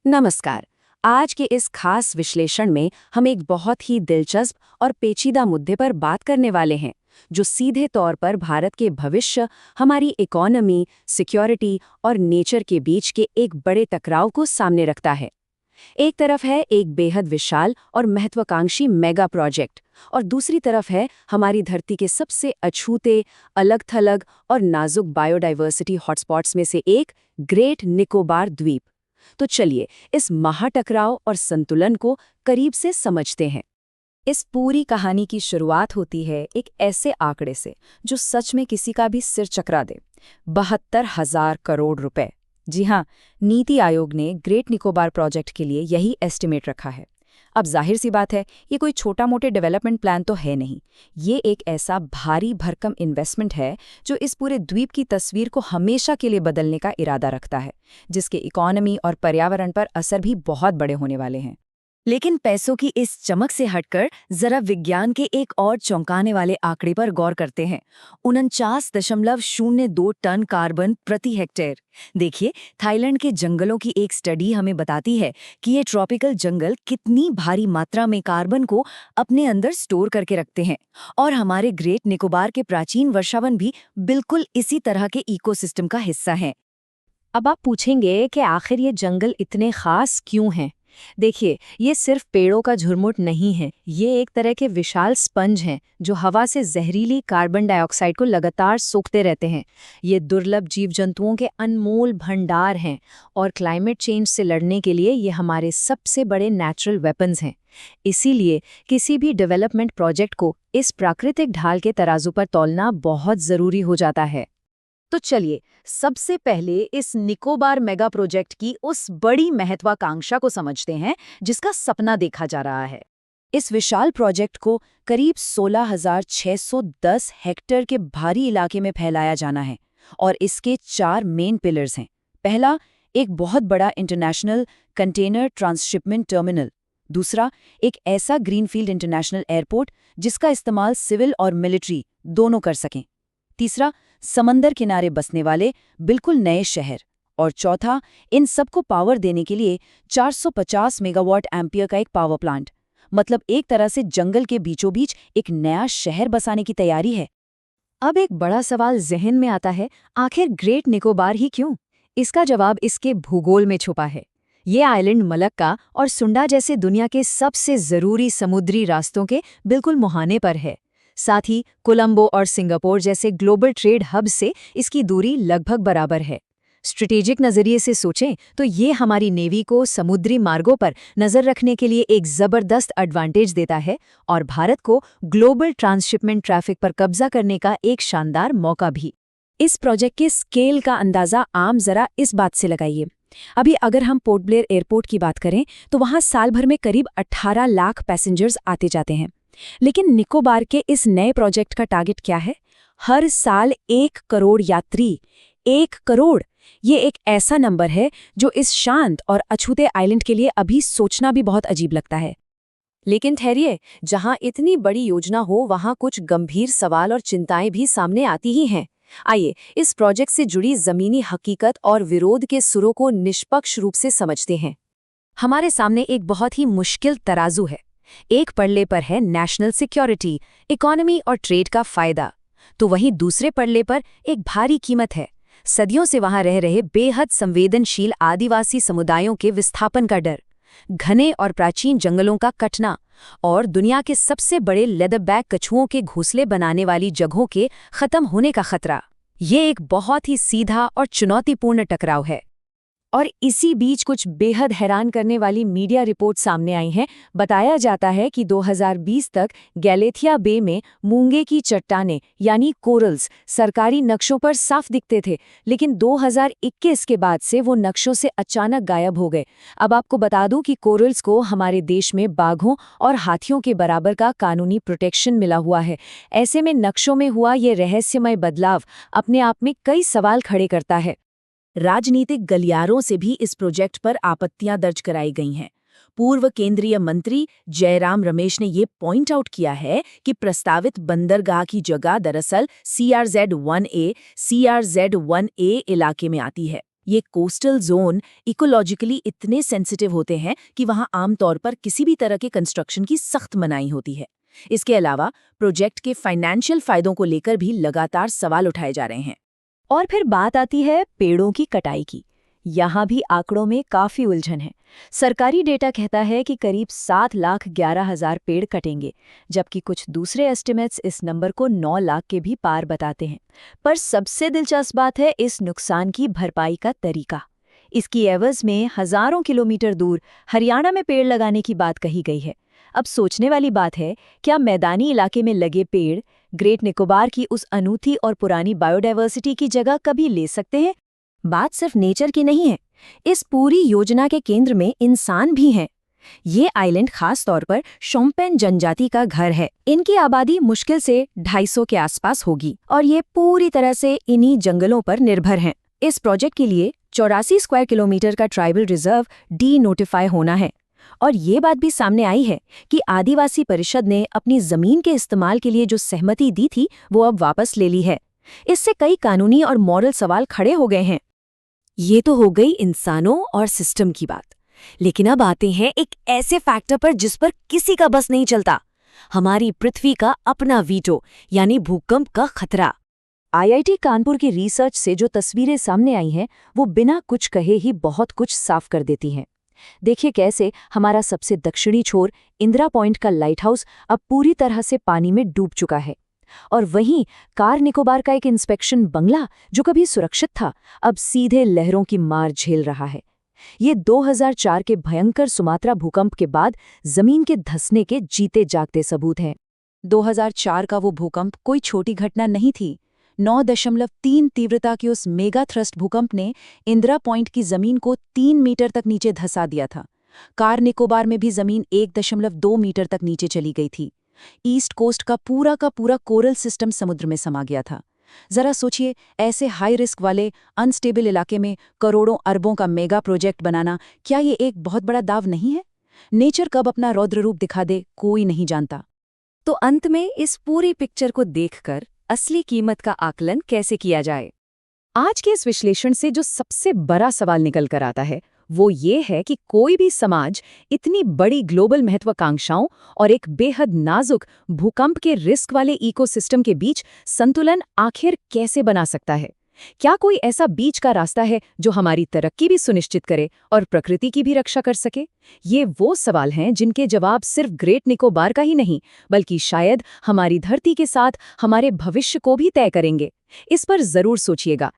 नमस्कार। आज के इस खास विश्लेषण में हम एक बहुत ही दिलचस्प और पेचीदा मुद्दे पर बात करने वाले हैं, जो सीधे तौर पर भारत के भविष्य, हमारी इकोनॉमी, सिक्योरिटी और नेचर के बीच के एक बड़े टकराव को सामने रखता है। एक तरफ है एक बेहद विशाल और महत्वाकांक्षी मेगा प्रोजेक्ट, और दूसरी तरफ है हमारी धरती के सबसे अछूते, अलग-थलग और नाजुक बायोडाइवर्सिटी हॉटस्पॉट्स में से एक ग्रेट निकोबार द्वीप। तो चलिए इस महाटकराव और संतुलन को करीब से समझते हैं। इस पूरी कहानी की शुरुआत होती है एक ऐसे आंकड़े से जो सच में किसी का भी सिर चकरा दे। 72,000 करोड़ रुपए। जी हाँ, नीति आयोग ने ग्रेट निकोबार प्रोजेक्ट के लिए यही एस्टिमेट रखा है। अब जाहिर सी बात है, ये कोई छोटा मोटे डेवलपमेंट प्लान तो है नहीं। ये एक ऐसा भारी भरकम इन्वेस्टमेंट है जो इस पूरे द्वीप की तस्वीर को हमेशा के लिए बदलने का इरादा रखता है, जिसके इकोनॉमी और पर्यावरण पर असर भी बहुत बड़े होने वाले हैं। लेकिन पैसों की इस चमक से हटकर जरा विज्ञान के एक और चौंकाने वाले आंकड़े पर गौर करते हैं। 49.02 टन कार्बन प्रति हेक्टेयर। देखिए, थाईलैंड के जंगलों की एक स्टडी हमें बताती है कि ये ट्रॉपिकल जंगल कितनी भारी मात्रा में कार्बन को अपने अंदर स्टोर करके रखते हैं। और हमारे ग्रेट निकोबार के प्राचीन वर्षावन भी बिल्कुल इसी तरह के इकोसिस्टम का हिस्सा हैं। अब आप पूछेंगे कि आखिर ये जंगल इतने खास क्यों हैं? देखिए, ये सिर्फ पेड़ों का झुरमुट नहीं है, ये एक तरह के विशाल स्पंज हैं जो हवा से जहरीली कार्बन डाइऑक्साइड को लगातार सोखते रहते हैं। ये दुर्लभ जीव जंतुओं के अनमोल भंडार हैं और क्लाइमेट चेंज से लड़ने के लिए ये हमारे सबसे बड़े नेचुरल वेपन्स हैं। इसीलिए किसी भी डेवलपमेंट प्रोजेक्ट को इस प्राकृतिक ढाल के तराजू पर तौलना बहुत ज़रूरी हो जाता है। तो चलिए सबसे पहले इस निकोबार मेगा प्रोजेक्ट की उस बड़ी महत्वाकांक्षा को समझते हैं जिसका सपना देखा जा रहा है। इस विशाल प्रोजेक्ट को करीब 16,610 हेक्टेयर के भारी इलाके में फैलाया जाना है और इसके 4 मेन पिलर्स हैं। पहला, एक बहुत बड़ा इंटरनेशनल कंटेनर ट्रांसशिपमेंट टर्मिनल। दूसरा, एक ऐसा ग्रीनफील्ड इंटरनेशनल एयरपोर्ट जिसका इस्तेमाल सिविल और मिलिट्री दोनों कर सकें। तीसरा, समंदर किनारे बसने वाले बिल्कुल नए शहर। और चौथा, इन सबको पावर देने के लिए 450 मेगावाट एम्पियर का एक पावर प्लांट। मतलब एक तरह से जंगल के बीचों बीच एक नया शहर बसाने की तैयारी है। अब एक बड़ा सवाल जहन में आता है, आखिर ग्रेट निकोबार ही क्यों? इसका जवाब इसके भूगोल में छुपा है। ये आइलैंड मलक्का और सुंडा जैसे दुनिया के सबसे जरूरी समुद्री रास्तों के बिल्कुल मुहाने पर है। साथ ही कोलंबो और सिंगापुर जैसे ग्लोबल ट्रेड हब से इसकी दूरी लगभग बराबर है। स्ट्रेटेजिक नज़रिए से सोचें तो ये हमारी नेवी को समुद्री मार्गों पर नज़र रखने के लिए एक ज़बरदस्त एडवांटेज देता है और भारत को ग्लोबल ट्रांसशिपमेंट ट्रैफिक पर कब्जा करने का एक शानदार मौका भी। इस प्रोजेक्ट के स्केल का अंदाज़ा आम ज़रा इस बात से लगाइए। अभी अगर हम पोर्ट ब्लेयर एयरपोर्ट की बात करें तो वहाँ साल भर में करीब 18 लाख पैसेंजर्स आते जाते हैं। लेकिन निकोबार के इस नए प्रोजेक्ट का टारगेट क्या है? हर साल 1 करोड़ यात्री। 1 करोड़! ये एक ऐसा नंबर है जो इस शांत और अछूते आइलैंड के लिए अभी सोचना भी बहुत अजीब लगता है। लेकिन ठहरिए, जहां इतनी बड़ी योजना हो वहां कुछ गंभीर सवाल और चिंताएं भी सामने आती ही हैं। आइए इस प्रोजेक्ट से जुड़ी जमीनी हकीकत और विरोध के सुरों को निष्पक्ष रूप से समझते हैं। हमारे सामने एक बहुत ही मुश्किल तराजू है। एक पड़ले पर है नेशनल सिक्योरिटी, इकोनॉमी और ट्रेड का फायदा, तो वहीं दूसरे पड़ले पर एक भारी कीमत है, सदियों से वहां रह रहे बेहद संवेदनशील आदिवासी समुदायों के विस्थापन का डर, घने और प्राचीन जंगलों का कटना और दुनिया के सबसे बड़े लेदरबैक कछुओं के घोंसले बनाने वाली जगहों के खत्म होने का खतरा। ये एक बहुत ही सीधा और चुनौतीपूर्ण टकराव है। और इसी बीच कुछ बेहद हैरान करने वाली मीडिया रिपोर्ट सामने आई हैं। बताया जाता है कि 2020 तक गैलेथिया बे में मूंगे की चट्टानें यानी कोरल्स सरकारी नक्शों पर साफ दिखते थे, लेकिन 2021 के बाद से वो नक्शों से अचानक गायब हो गए। अब आपको बता दूं कि कोरल्स को हमारे देश में बाघों और हाथियों के बराबर का कानूनी प्रोटेक्शन मिला हुआ है। ऐसे में नक्शों में हुआ ये रहस्यमय बदलाव अपने आप में कई सवाल खड़े करता है। राजनीतिक गलियारों से भी इस प्रोजेक्ट पर आपत्तियां दर्ज कराई गई हैं। पूर्व केंद्रीय मंत्री जयराम रमेश ने ये पॉइंट आउट किया है कि प्रस्तावित बंदरगाह की जगह दरअसल CRZ-1A इलाके में आती है। ये कोस्टल जोन इकोलॉजिकली इतने सेंसिटिव होते हैं कि वहां आमतौर पर किसी भी तरह के कंस्ट्रक्शन की सख्त मनाही होती है। इसके अलावा प्रोजेक्ट के फाइनेंशियल फायदों को लेकर भी लगातार सवाल उठाए जा रहे हैं। और फिर बात आती है पेड़ों की कटाई की। यहाँ भी आंकड़ों में काफी उलझन है। सरकारी डेटा कहता है कि करीब 7,11,000 पेड़ कटेंगे, जबकि कुछ दूसरे एस्टिमेट्स इस नंबर को 9 लाख के भी पार बताते हैं। पर सबसे दिलचस्प बात है इस नुकसान की भरपाई का तरीका। इसकी एवज में हजारों किलोमीटर दूर हरियाणा में पेड़ लगाने की बात कही गई है। अब सोचने वाली बात है, क्या मैदानी इलाके में लगे पेड़ ग्रेट निकोबार की उस अनूठी और पुरानी बायोडायवर्सिटी की जगह कभी ले सकते हैं? बात सिर्फ नेचर की नहीं है, इस पूरी योजना के केंद्र में इंसान भी हैं। ये आइलैंड खास तौर पर शोम्पेन जनजाति का घर है। इनकी आबादी मुश्किल से 250 के आसपास होगी और ये पूरी तरह से इन्हीं जंगलों पर निर्भर हैं। इस प्रोजेक्ट के लिए 84 स्क्वायर किलोमीटर का ट्राइबल रिजर्व डी नोटिफाई होना है। और ये बात भी सामने आई है कि आदिवासी परिषद ने अपनी जमीन के इस्तेमाल के लिए जो सहमति दी थी वो अब वापस ले ली है। इससे कई कानूनी और मॉरल सवाल खड़े हो गए हैं। ये तो हो गई इंसानों और सिस्टम की बात, लेकिन अब आते हैं एक ऐसे फैक्टर पर जिस पर किसी का बस नहीं चलता, हमारी पृथ्वी का अपना वीटो, यानी भूकंप का खतरा। आईआईटी कानपुर की रिसर्च से जो तस्वीरें सामने आई हैं वो बिना कुछ कहे ही बहुत कुछ साफ कर देती हैं। देखिए कैसे हमारा सबसे दक्षिणी छोर इंदिरा पॉइंट का लाइट हाउस अब पूरी तरह से पानी में डूब चुका है, और वहीं कार निकोबार का एक इंस्पेक्शन बंगला जो कभी सुरक्षित था अब सीधे लहरों की मार झेल रहा है। ये 2004 के भयंकर सुमात्रा भूकंप के बाद जमीन के धंसने के जीते जागते सबूत हैं। 2004 का वो भूकंप कोई छोटी घटना नहीं थी। 9.3 तीव्रता की उस मेगा थ्रस्ट भूकंप ने इंदिरा पॉइंट की जमीन को 3 मीटर तक नीचे धंसा दिया था। कार निकोबार में भी जमीन 1.2 मीटर तक नीचे चली गई थी। ईस्ट कोस्ट का पूरा कोरल सिस्टम समुद्र में समा गया था। जरा सोचिए, ऐसे हाई रिस्क वाले अनस्टेबल इलाके में करोड़ों अरबों का मेगा प्रोजेक्ट बनाना, क्या ये एक बहुत बड़ा दाव नहीं है? नेचर कब अपना रौद्र रूप दिखा दे कोई नहीं जानता। तो अंत में इस पूरी पिक्चर को देखकर असली कीमत का आकलन कैसे किया जाए? आज के इस विश्लेषण से जो सबसे बड़ा सवाल निकल कर आता है वो ये है कि कोई भी समाज इतनी बड़ी ग्लोबल महत्वाकांक्षाओं और एक बेहद नाजुक भूकंप के रिस्क वाले इकोसिस्टम के बीच संतुलन आखिर कैसे बना सकता है? क्या कोई ऐसा बीच का रास्ता है जो हमारी तरक्की भी सुनिश्चित करे और प्रकृति की भी रक्षा कर सके? ये वो सवाल हैं जिनके जवाब सिर्फ ग्रेट निकोबार का ही नहीं, बल्कि शायद हमारी धरती के साथ हमारे भविष्य को भी तय करेंगे। इस पर जरूर सोचिएगा।